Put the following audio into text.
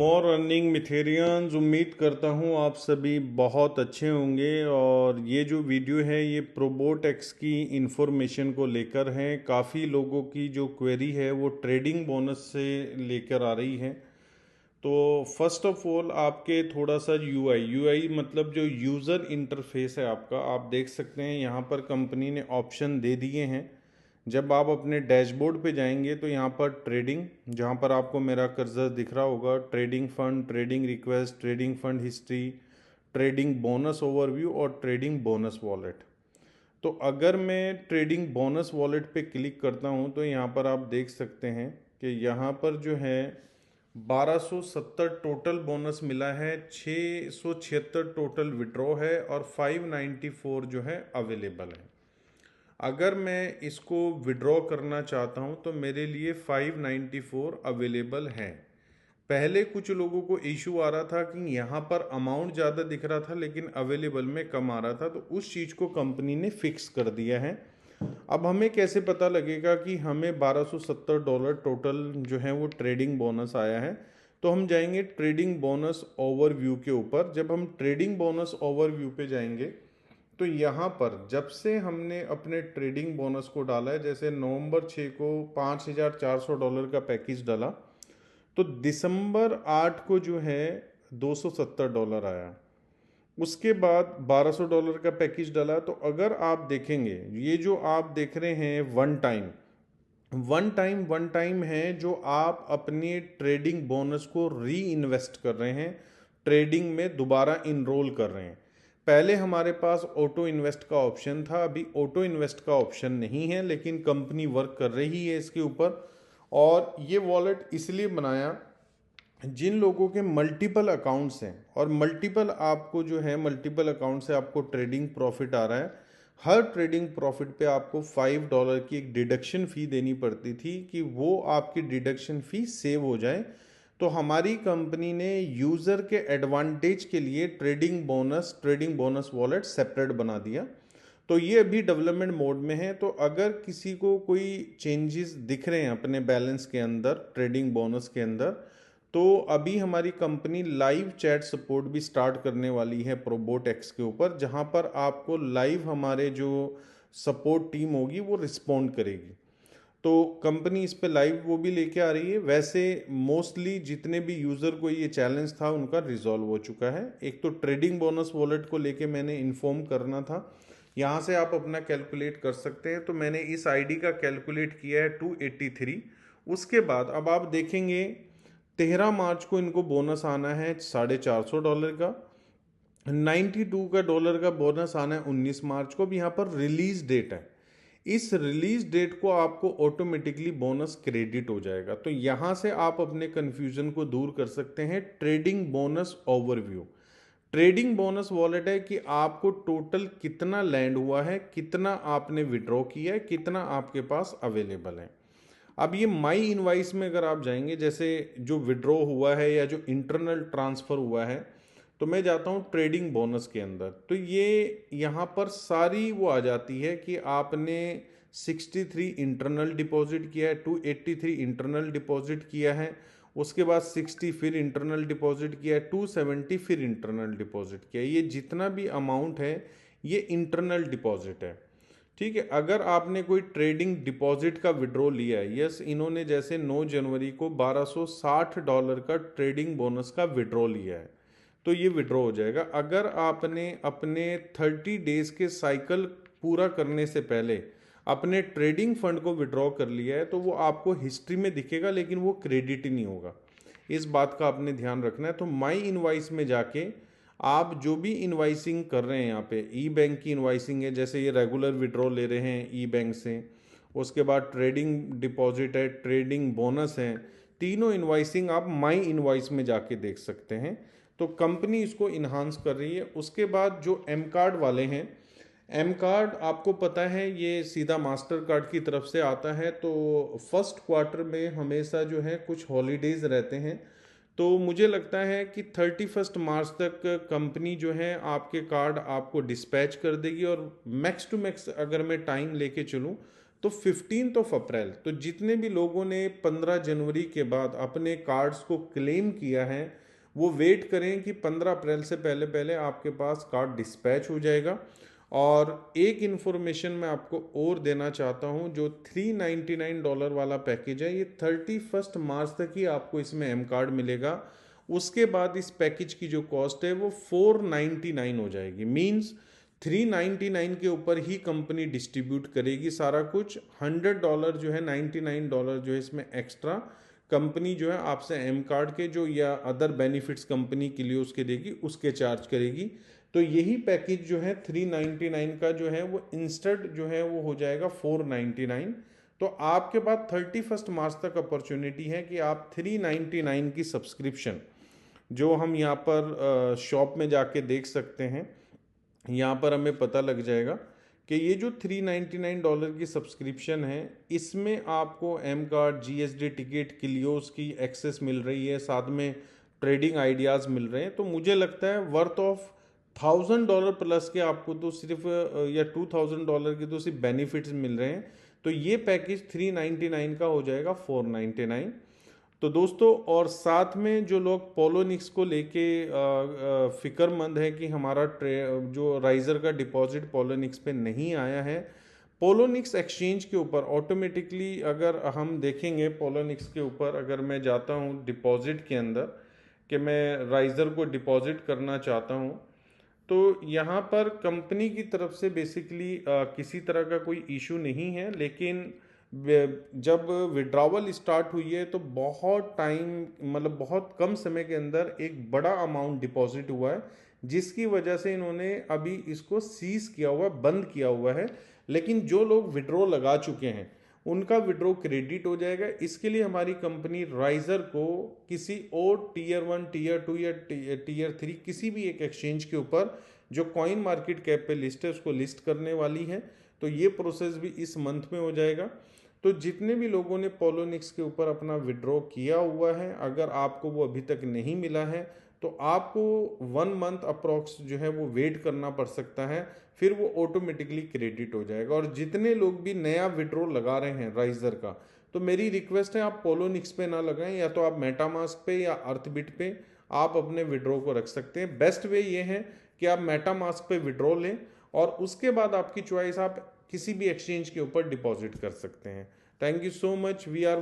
मोर earning मिथेरियंस। उम्मीद करता हूँ आप सभी बहुत अच्छे होंगे। और ये जो वीडियो है ये प्रोबोटेक्स की इंफॉर्मेशन को लेकर है। काफ़ी लोगों की जो क्वेरी है वो ट्रेडिंग बोनस से लेकर आ रही है। तो फर्स्ट ऑफ ऑल आपके थोड़ा सा यूआई मतलब जो यूज़र इंटरफेस है आपका, आप देख सकते हैं यहाँ पर कंपनी ने ऑप्शन दे दिए हैं। जब आप अपने डैशबोर्ड पे जाएंगे तो यहाँ पर ट्रेडिंग, जहाँ पर आपको मेरा कर्सर दिख रहा होगा, trading fund, trading request, trading fund history, trading bonus overview और ट्रेडिंग बोनस वॉलेट। तो अगर मैं ट्रेडिंग बोनस वॉलेट पे क्लिक करता हूँ तो यहाँ पर आप देख सकते हैं कि यहाँ पर जो है 1270 टोटल बोनस मिला है, 676 टोटल विड्रॉ है और 594 जो है अवेलेबल है। अगर मैं इसको विड्रॉ करना चाहता हूँ तो मेरे लिए 594 अवेलेबल है। पहले कुछ लोगों को इशू आ रहा था कि यहाँ पर अमाउंट ज़्यादा दिख रहा था लेकिन अवेलेबल में कम आ रहा था, तो उस चीज़ को कंपनी ने फिक्स कर दिया है। अब हमें कैसे पता लगेगा कि हमें $1270 टोटल जो है वो ट्रेडिंग बोनस आया है? तो हम जाएंगे ट्रेडिंग बोनस ओवरव्यू के ऊपर। जब हम ट्रेडिंग बोनस ओवरव्यू पे जाएंगे तो यहाँ पर जब से हमने अपने ट्रेडिंग बोनस को डाला है, जैसे नवंबर 6 को $5400 का पैकेज डाला तो दिसंबर 8 को जो है $270 आया। उसके बाद $1200 का पैकेज डाला। तो अगर आप देखेंगे ये जो आप देख रहे हैं वन टाइम है जो आप अपने ट्रेडिंग बोनस को री इन्वेस्ट कर रहे हैं, ट्रेडिंग में दोबारा इनरोल कर रहे हैं। पहले हमारे पास ऑटो इन्वेस्ट का ऑप्शन था, अभी ऑटो इन्वेस्ट का ऑप्शन नहीं है, लेकिन कंपनी वर्क कर रही है इसके ऊपर। और ये वॉलेट इसलिए बनाया जिन लोगों के मल्टीपल अकाउंट्स हैं और मल्टीपल आपको जो है मल्टीपल अकाउंट से आपको ट्रेडिंग प्रॉफिट आ रहा है। हर ट्रेडिंग प्रॉफिट पे आपको $5 की एक डिडक्शन फ़ी देनी पड़ती थी कि वो आपकी डिडक्शन फ़ी सेव हो जाए। तो हमारी कंपनी ने यूज़र के एडवांटेज के लिए ट्रेडिंग बोनस वॉलेट सेपरेट बना दिया। तो ये अभी डेवलपमेंट मोड में है। तो अगर किसी को कोई चेंजेस दिख रहे हैं अपने बैलेंस के अंदर, ट्रेडिंग बोनस के अंदर, तो अभी हमारी कंपनी लाइव चैट सपोर्ट भी स्टार्ट करने वाली है प्रोबोटेक्स के ऊपर, जहां पर आपको लाइव हमारे जो सपोर्ट टीम होगी वो रिस्पोंड करेगी। तो कंपनी इस पे लाइव वो भी लेके आ रही है। वैसे मोस्टली जितने भी यूज़र को ये चैलेंज था उनका रिजॉल्व हो चुका है। एक तो ट्रेडिंग बोनस वॉलेट को लेके मैंने इन्फॉर्म करना था, यहाँ से आप अपना कैलकुलेट कर सकते हैं। तो मैंने इस आईडी का कैलकुलेट किया है 283। उसके बाद अब आप देखेंगे 13 मार्च को इनको बोनस आना है $450 का, 92 का डॉलर का बोनस आना है 19 मार्च को। अब यहाँ पर रिलीज डेट है, इस रिलीज डेट को आपको ऑटोमेटिकली बोनस क्रेडिट हो जाएगा। तो यहाँ से आप अपने कन्फ्यूजन को दूर कर सकते हैं। Trading bonus overview, trading bonus wallet है कि आपको टोटल कितना लैंड हुआ है, कितना आपने विड्रॉ किया है, कितना आपके पास अवेलेबल है। अब ये माई इनवाइस में अगर आप जाएंगे, जैसे जो विड्रॉ हुआ है या जो इंटरनल ट्रांसफ़र हुआ है, तो मैं जाता हूँ ट्रेडिंग बोनस के अंदर। तो ये यहाँ पर सारी वो आ जाती है कि आपने 63 इंटरनल डिपॉजिट किया है, 283 इंटरनल डिपॉजिट किया है, उसके बाद 60 फिर इंटरनल डिपॉजिट किया है, 270 फिर इंटरनल डिपॉजिट किया है। ये जितना भी अमाउंट है ये इंटरनल डिपॉजिट है। ठीक है। अगर आपने कोई ट्रेडिंग डिपॉजिट का विड्रॉ लिया है, यस, इन्होंने जैसे 9 जनवरी को $1260 का ट्रेडिंग बोनस का विड्रॉ लिया है, तो ये विड्रॉ हो जाएगा। अगर आपने अपने 30 डेज के साइकिल पूरा करने से पहले अपने ट्रेडिंग फंड को विड्रॉ कर लिया है तो वो आपको हिस्ट्री में दिखेगा, लेकिन वो क्रेडिट ही नहीं होगा। इस बात का आपने ध्यान रखना है। तो माई इनवाइस में जाके आप जो भी इनवाइसिंग कर रहे हैं, यहाँ पे ई बैंक की इनवाइसिंग है, जैसे ये रेगुलर विड्रॉ ले रहे हैं ई बैंक से, उसके बाद ट्रेडिंग डिपॉजिट है, ट्रेडिंग बोनस है, तीनों इनवाइसिंग आप माई इनवाइस में जाके देख सकते हैं। तो कंपनी इसको इन्हांस कर रही है। उसके बाद जो एम कार्ड वाले हैं, एम कार्ड आपको पता है ये सीधा मास्टर कार्ड की तरफ से आता है। तो फर्स्ट क्वार्टर में हमेशा जो है कुछ हॉलीडेज रहते हैं, तो मुझे लगता है कि 31 मार्च तक कंपनी जो है आपके कार्ड आपको डिस्पैच कर देगी। और मैक्स टू मैक्स अगर मैं टाइम लेके चलूँ तो 15 अप्रैल, तो जितने भी लोगों ने 15 जनवरी के बाद अपने कार्ड्स को क्लेम किया है वो वेट करें कि 15 अप्रैल से पहले पहले आपके पास कार्ड डिस्पैच हो जाएगा। और एक इन्फॉर्मेशन मैं आपको और देना चाहता हूँ, जो $399 वाला पैकेज है ये 31 मार्च तक ही आपको इसमें एम कार्ड मिलेगा। उसके बाद इस पैकेज की जो कॉस्ट है वो 499 हो जाएगी। मीन्स 399 के ऊपर ही कंपनी डिस्ट्रीब्यूट करेगी सारा कुछ। $100 जो है, $99 जो है इसमें एक्स्ट्रा कंपनी जो है आपसे एम कार्ड के जो या अदर बेनिफिट्स कंपनी के लिए उसके देगी, उसके चार्ज करेगी। तो यही पैकेज जो है 399 का जो है वो इंस्टेंट जो है वो हो जाएगा 499। तो आपके पास 31 मार्च तक अपॉर्चुनिटी है कि आप 399 की सब्सक्रिप्शन, जो हम यहाँ पर शॉप में जाके देख सकते हैं, यहाँ पर हमें पता लग जाएगा कि ये जो $399 की सब्सक्रिप्शन है इसमें आपको एम कार्ड, जीएसडी टिकट, किलियोस की एक्सेस मिल रही है, साथ में ट्रेडिंग आइडियाज़ मिल रहे हैं। तो मुझे लगता है वर्थ ऑफ $1000 प्लस के आपको तो सिर्फ या $2000 के तो सिर्फ बेनिफिट्स मिल रहे हैं। तो ये पैकेज 399 का हो जाएगा 499। तो दोस्तों, और साथ में जो लोग पोलोनिक्स को लेके फिक्रमंद है कि हमारा जो राइजर का डिपॉजिट पोलोनिक्स पे नहीं आया है, पोलोनिक्स एक्सचेंज के ऊपर ऑटोमेटिकली अगर हम देखेंगे, पोलोनिक्स के ऊपर अगर मैं जाता हूँ डिपॉजिट के अंदर कि मैं राइजर को डिपॉजिट करना चाहता हूँ, तो यहाँ पर कंपनी की तरफ से बेसिकली किसी तरह का कोई इशू नहीं है। लेकिन जब विड्रॉवल स्टार्ट हुई है तो बहुत टाइम, मतलब बहुत कम समय के अंदर एक बड़ा अमाउंट डिपॉजिट हुआ है, जिसकी वजह से इन्होंने अभी इसको सीज किया हुआ, बंद किया हुआ है। लेकिन जो लोग विड्रॉ लगा चुके हैं उनका विड्रॉ क्रेडिट हो जाएगा। इसके लिए हमारी कंपनी राइजर को किसी और टीयर 1, टीयर 2 या टीयर 3 किसी भी एक एक्सचेंज के ऊपर जो कॉइन मार्केट कैप पे लिस्ट है उसको लिस्ट करने वाली है। तो ये प्रोसेस भी इस मंथ में हो जाएगा। तो जितने भी लोगों ने पोलोनिक्स के ऊपर अपना विड्रॉ किया हुआ है, अगर आपको वो अभी तक नहीं मिला है तो आपको 1 मंथ अप्रॉक्स जो है वो वेट करना पड़ सकता है, फिर वो ऑटोमेटिकली क्रेडिट हो जाएगा। और जितने लोग भी नया विड्रॉ लगा रहे हैं राइजर का, तो मेरी रिक्वेस्ट है आप पोलोनिक्स पे ना लगाएं, या तो आप मेटामास्क पे या अर्थबिट पे आप अपने विड्रॉ को रख सकते हैं। बेस्ट वे ये है कि आप मेटामास्क पे विड्रॉ लें और उसके बाद आपकी चॉइस, आप किसी भी एक्सचेंज के ऊपर डिपॉजिट कर सकते हैं। Thank you so much. We are